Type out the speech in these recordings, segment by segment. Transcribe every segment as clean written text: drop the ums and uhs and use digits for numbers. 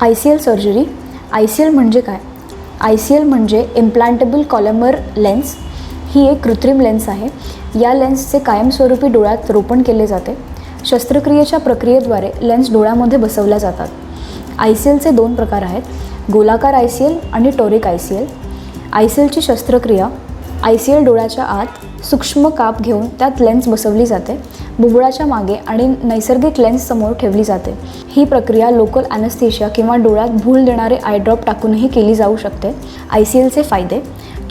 ICL surgery. ICL म्हणजे काय? ICL म्हणजे इम्प्लांटेबल कॉलमर लेन्स. ही एक कृत्रिम लेन्स आहे. या लेन्सचे कायमस्वरूपी डोळ्यात रोपण केले जाते. शस्त्रक्रियेच्या प्रक्रियेद्वारे लेन्स डोळ्यामध्ये बसवल्या जातात. ICLचे 2 प्रकार आहेत, गोलाकार ICL आणि टोरिक ICL. ICLची शस्त्रक्रिया. ICL डोळ्याच्या आत सूक्ष्म काप घेऊन त्यात लेन्स बसवली जाते. बुबुळाच्या मागे आणि नैसर्गिक लेन्स समोर ठेवली जाते. ही प्रक्रिया लोकल ॲनेस्थेशिया किंवा डोळ्यात भूल देणारे आयड्रॉप टाकूनही केली जाऊ शकते. ICLचे फायदे.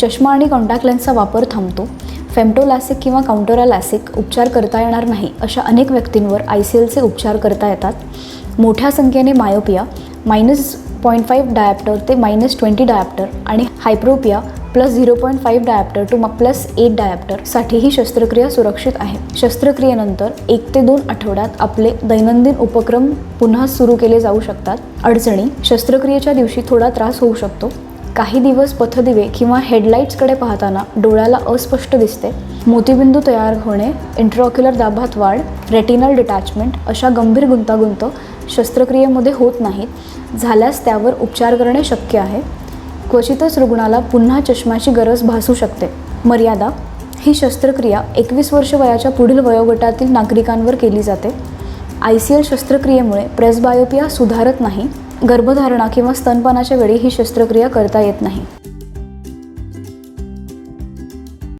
चष्मा आणि कॉन्टॅक्ट लेन्सचा वापर थांबतो. फेम्टोलॅसिक किंवा काउंटरा लॅसिक उपचार करता येणार नाही अशा अनेक व्यक्तींवर ICLचे उपचार करता येतात. मोठ्या संख्येने मायोपिया -0.5 डायप्टर ते -20 डायप्टर आणि हायप्रोपिया +0.5 डायप्टर टू +8 डायप्टर साठी ही शस्त्रक्रिया सुरक्षित आहे. शस्त्रक्रियेनंतर 1 ते 2 आठवड्यात आपले दैनंदिन उपक्रम पुन्हा सुरू केले जाऊ शकतात. अडचणी. शस्त्रक्रियेच्या दिवशी थोडा त्रास होऊ शकतो. काही दिवस पथदिवे किंवा हेडलाईट्सकडे पाहताना डोळ्याला अस्पष्ट दिसते. मोतीबिंदू तयार होणे, इंट्राऑक्युलर दाबात वाढ, रेटिनल डिटॅचमेंट अशा गंभीर गुंतागुंत शस्त्रक्रियेमध्ये होत नाहीत. झाल्यास त्यावर उपचार करणे शक्य आहे. क्वचितच रुग्णाला पुन्हा चष्म्याची गरज भासू शकते. मर्यादा. ही शस्त्रक्रिया 21 वर्ष वयाच्या पुढील वयोगटातील नागरिकांवर केली जाते. ICL शस्त्रक्रियेमुळे प्रेसबायोपिया सुधारत नाही. गर्भधारणा किंवा स्तनपानाच्या वेळी ही शस्त्रक्रिया करता येत नाही.